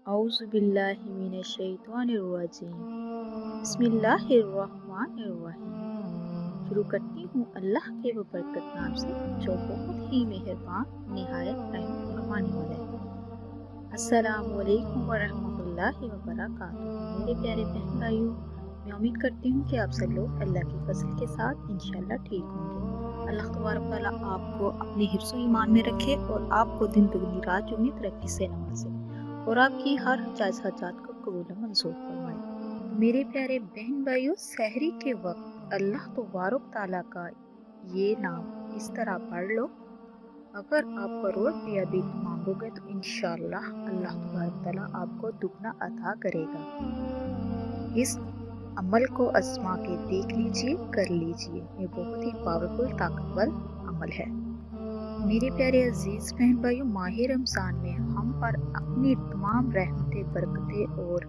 औज़ुबिल्लाहि मिनश्शैतानिर्रजीम। बिस्मिल्लाहिर्रहमानिर्रहीम। शुरू करती हूँ अल्लाह के बरकत नाम से जो बहुत ही मेहरबान निहायत रहम फरमाने वाला है। अस्सलामु अलैकुम वरहमतुल्लाहि वबरकातुहू। मेरे प्यारे बहन भाइयों, मैं उम्मीद करती हूँ कि आप सब लोग अल्लाह की फजल के साथ इंशाल्लाह ठीक होंगे। अल्लाह तबारक तआला आपको अपने हिफ्ज़ व ईमान में रखे और आपको दिन दुगनी रात जुगनी तरक्की से नवाजे और आपकी हर जायज़ हाजात को कबूल मंजूर फरमाए। मेरे प्यारे बहन भाइयों, सहरी के वक्त अल्लाह तबारक तआला का ये नाम इस तरह पढ़ लो। अगर आप करोड़पति मांगोगे तो इंशाअल्लाह अल्लाह तबारक तआला आपको दुगना अता करेगा। इस अमल को आजमा के देख लीजिए, कर लीजिए। ये बहुत ही पावरफुल ताकतवर अमल है। मेरे प्यारे अजीज बहन भाइयों, माह रमज़ान में हम पर अपनी तमाम रहमतें, बरकतें और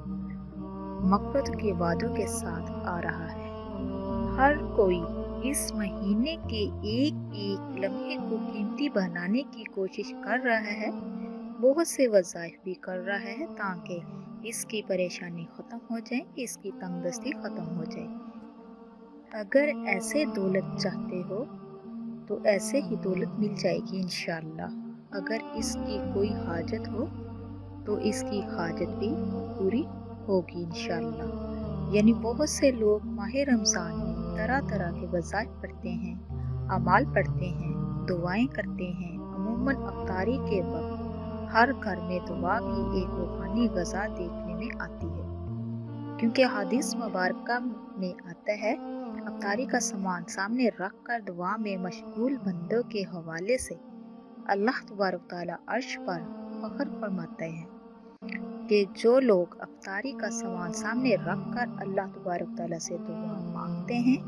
मग़फ़िरत के वादों के साथ आ रहा है। हर कोई इस महीने के एक एक लम्हे को कीमती बनाने की कोशिश कर रहा है। बहुत से वज़ाइफ भी कर रहा है ताकि इसकी परेशानी ख़त्म हो जाए, इसकी तंगदस्ती ख़त्म हो जाए। अगर ऐसे दौलत चाहते हो तो ऐसे ही दौलत मिल जाएगी इंशाअल्लाह। अगर इसकी कोई हाजत हो तो इसकी हाजत भी पूरी होगी इंशाअल्लाह। यानी बहुत से लोग माह रमज़ान में तरह तरह के वज़ाइफ पढ़ते हैं, अमाल पढ़ते हैं, दुआएं करते हैं। अमूमन अफ्तारी के वक्त हर घर में दुआ की एक रूहानी ग़ज़ा देखने में आती है, क्योंकि हदीस मुबारक में आता है, अफ्तारी का सामान सामने रख कर दुआ में मशगूल बंदों के हवाले से अल्लाह तबारक तआला अर्श पर फ़ख्र फरमाते हैं कि जो लोग अफ्तारी का सामान सामने रख कर अल्लाह तबारक तआला से दुआ मांगते हैं,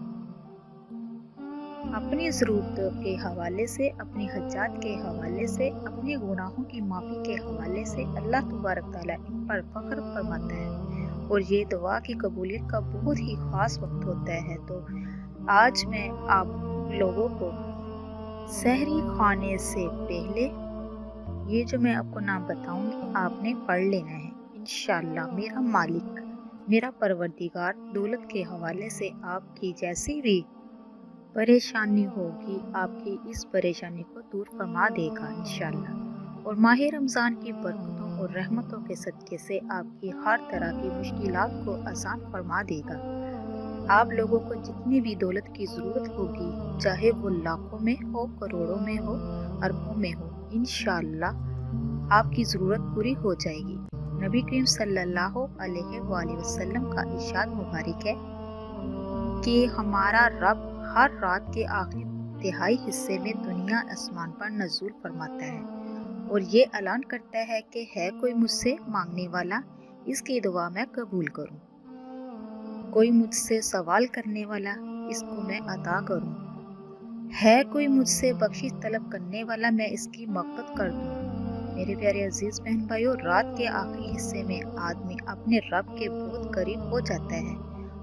अपनी ज़रूरतों के हवाले से, अपनी हजात के हवाले से, अपने गुनाहों की माफ़ी के हवाले से अल्लाह तबारक तआला इन पर फ़ख्र फरमाता है। और ये दुआ की कबूलियत का बहुत ही ख़ास वक्त होता है। तो आज मैं आप लोगों को सहरी खाने से पहले ये जो मैं आपको नाम बताऊंगी आपने पढ़ लेना है इंशाअल्लाह। मेरा मालिक, मेरा परवरदिगार दौलत के हवाले से आपकी जैसी भी परेशानी होगी, आपकी इस परेशानी को दूर फरमा देगा इंशाअल्लाह। और माह रमज़ान की बरकतों और रहमतों के सदक़े से आपकी हर तरह की मुश्किलात को आसान फरमा देगा। आप लोगों को जितनी भी दौलत की ज़रूरत होगी, चाहे वो लाखों में हो, करोड़ों में हो, अरबों में हो, इंशाअल्लाह आपकी ज़रूरत पूरी हो जाएगी। नबी करीम सल्लल्लाहु अलैहि वसल्लम का इरशाद मुबारक है कि हमारा रब हर रात के आखिरी तिहाई हिस्से में दुनिया आसमान पर नज़ूल फरमाता है और ये ऐलान करता है कि है कोई मुझसे मांगने वाला, इसकी दुआ मैं कबूल करूं। कोई मुझसे सवाल करने वाला, इसको मैं अता करूं। है कोई मुझसे बख्शिश तलब करने वाला, मैं इसकी मग़फ़िरत कर दूं। मेरे प्यारे अजीज बहन भाइयों, रात के आखिरी हिस्से में आदमी अपने रब के बहुत करीब हो जाता है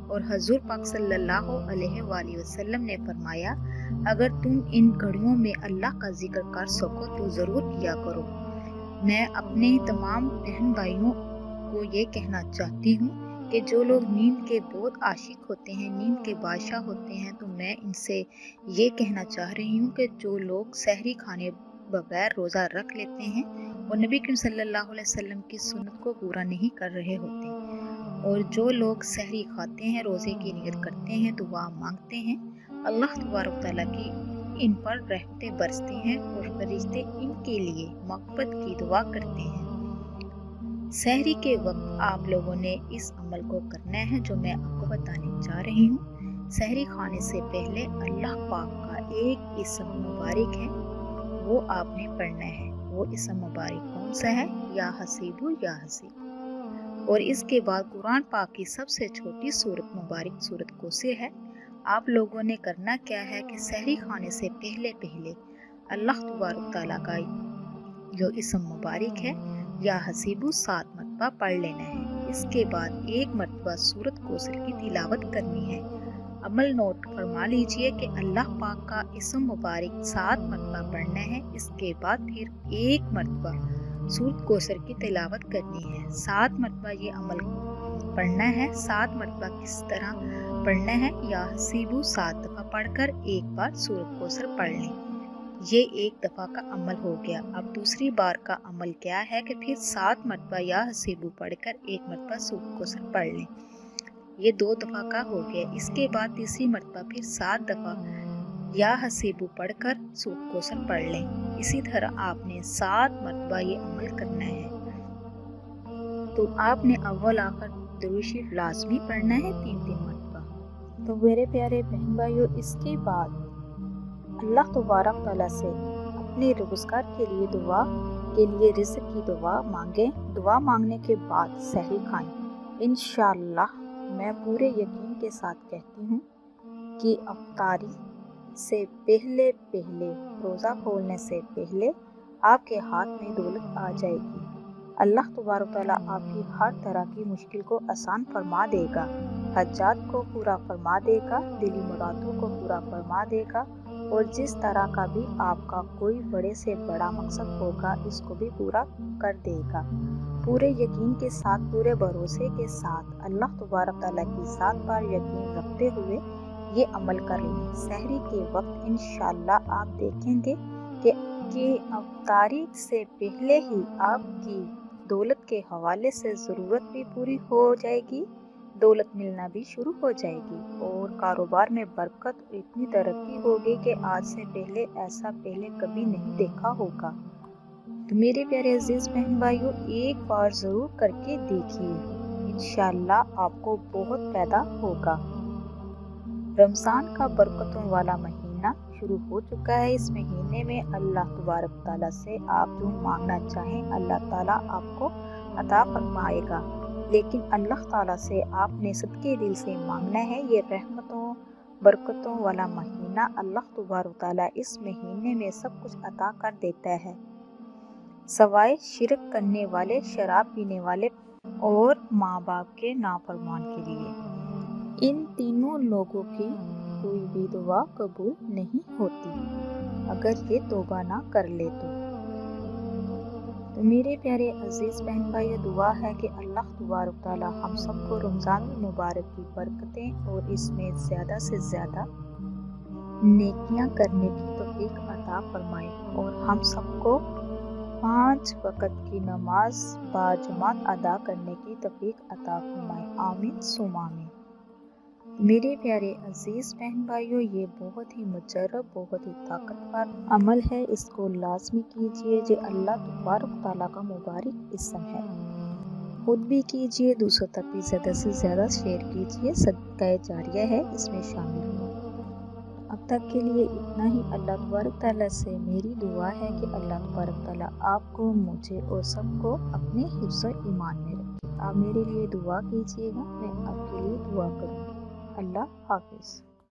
और हजूर पाक सल्लल्लाहु अलैहि वसल्लम ने फरमाया, अगर तुम इन घड़ियों में अल्लाह का जिक्र कर सको तो ज़रूर किया करो। मैं अपने तमाम बहन भाइयों को ये कहना चाहती हूँ कि जो लोग नींद के बहुत आशिक होते हैं, नींद के बादशाह होते हैं, तो मैं इनसे ये कहना चाह रही हूँ कि जो लोग सहरी खाने बगैर रोज़ा रख लेते हैं और नबी करीम सल्लल्लाहु अलैहि वसल्लम की सुन्नत को पूरा नहीं कर रहे होते, और जो लोग सहरी खाते हैं, रोज़े की नियत करते हैं, दुआ मांगते हैं, अल्लाह तबारक तआला की इन पर रहमतें बरसती हैं और फरिश्ते इनके लिए मग़फ़िरत की दुआ करते हैं। सहरी के वक्त आप लोगों ने इस अमल को करना है जो मैं आपको बताने जा रही हूँ। सहरी खाने से पहले अल्लाह पाक का एक इसम मुबारक है, वो आपने पढ़ना है। वो इसम मुबारक कौन सा है? या हसीबु या हसीब। और इसके बाद कुरान पाक की सबसे छोटी सूरत मुबारक सूरत कौसर है। आप लोगों ने करना क्या है कि सहरी खाने से पहले अल्लाह तबारक तआला का जो इसम मुबारक है या हसीबु 7 मरतबा पढ़ लेना है। इसके बाद 1 मरतबा सूरत कौसर की तिलावत करनी है। अमल नोट फरमा लीजिए कि अल्लाह पाक का इसम मुबारक 7 मरतबा पढ़ना है। इसके बाद फिर 1 मरतबा سورۃ کوثر کی تلاوت کرنی ہے، 7 مرتبہ یہ عمل پڑھنا ہے۔ 7 مرتبہ کس طرح پڑھنا ہے؟ یا حسیبو 7 دفعہ پڑھ کر ایک بار سورۃ کوثر پڑھ لیں۔ یہ ایک دفعہ کا عمل ہو گیا۔ اب دوسری بار کا عمل کیا ہے کہ پھر 7 مرتبہ یا حسیبو پڑھ کر ایک مرتبہ سورۃ کوثر پڑھ لیں۔ یہ 2 دفعہ کا ہو گیا۔ اس کے بعد تیسری مرتبہ پھر 7 دفعہ یا حسیبو پڑھ کر سورۃ کوثر پڑھ لیں۔ اسی طرح آپ نے 7 مرتبہ یہ عمل کرنا ہے۔ تو آپ نے اول آخر درود شریف لازمی پڑھنا ہے 3 مرتبہ۔ تو میرے پیارے بہن بھائیوں، اس کے بعد اللہ تبارک تعالیٰ سے اپنے روزگار کے لیے دعا کے لیے رزق کی دعا مانگیں۔ دعا مانگنے کے بعد سحری کھائیں۔ انشاءاللہ میں پورے یقین کے ساتھ کہتی ہوں کہ افطاری سے پہلے روزہ کھولنے سے پہلے آپ کے ہاتھ میں دولت آ جائے گی۔ اللہ تبارک تعالیٰ آپ کی ہر طرح کی مشکل کو آسان فرما دے گا، حاجات کو پورا فرما دے گا، دلی مرادوں کو پورا فرما دے گا، اور جس طرح کا بھی آپ کا کوئی بڑے سے بڑا مقصد ہوگا اس کو بھی پورا کر دے گا۔ پورے یقین کے ساتھ، پورے بھروسے کے ساتھ اللہ تبارک تعالیٰ کی ذات پر یقین رکھتے ہوئے یہ عمل کر لیں۔ سحری کے وقت انشاءاللہ آپ دیکھیں گے کہ افطاری سے پہلے ہی آپ کی دولت کے حوالے سے ضرورت بھی پوری ہو جائے گی، دولت ملنا بھی شروع ہو جائے گی، اور کاروبار میں برکت اور اتنی ترقی ہوگی کہ آج سے پہلے ایسا پہلے کبھی نہیں دیکھا ہوگا۔ تو میرے پیارے عزیز بہن بھائیوں، ایک بار ضرور کر کے دیکھیے، انشاءاللہ آپ کو بہت فائدہ ہوگا۔ رمضان کا برکتوں والا مہینہ شروع ہو چکا ہے۔ اس مہینے میں اللہ تبارک تعالیٰ سے آپ جو مانگنا چاہیں اللہ تعالیٰ آپ کو عطا فرمائے گا، لیکن اللہ تعالیٰ سے آپ نے صدقے دل سے مانگنا ہے۔ یہ رحمتوں برکتوں والا مہینہ، اللہ تبارک تعالیٰ اس مہینے میں سب کچھ عطا کر دیتا ہے، سوائے شرک کرنے والے، شراب پینے والے اور ماں باپ کے نافرمان کے لیے۔ ان تینوں لوگوں کی کوئی بھی دعا قبول نہیں ہوتی اگر یہ توبہ نہ کر لے تو۔ میرے پیارے عزیز بہن بھائی، دعا ہے کہ اللہ تبارک تعالیٰ ہم سب کو رمضان المبارک کی برکتیں اور اس میں زیادہ سے زیادہ نیکیاں کرنے کی توفیق عطا فرمائے، اور ہم سب کو 5 وقت کی نماز باجماعت ادا کرنے کی توفیق عطا فرمائے، آمین ثم آمین۔ میرے پیارے عزیز بہن بھائیوں، یہ بہت ہی مجرب، بہت ہی طاقتور عمل ہے، اس کو لازمی کیجئے۔ جو اللہ تبارک تعالیٰ کا مبارک اسم ہے، خود بھی کیجئے، دوسروں تک بھی زیادہ سے زیادہ شیئر کیجئے، صدقہ جاریہ ہے، اس میں شامل ہو۔ اب تک کے لیے اتنا ہی۔ اللہ تبارک تعالیٰ سے میری دعا ہے کہ اللہ تبارک تعالیٰ آپ کو، مجھے اور سب کو اپنے حفظ و ایمان میں رکھے۔ آپ میرے لیے دعا کیجئے گا، میں آپ کے لیے دعا کروں گی۔ اللہ حافظ۔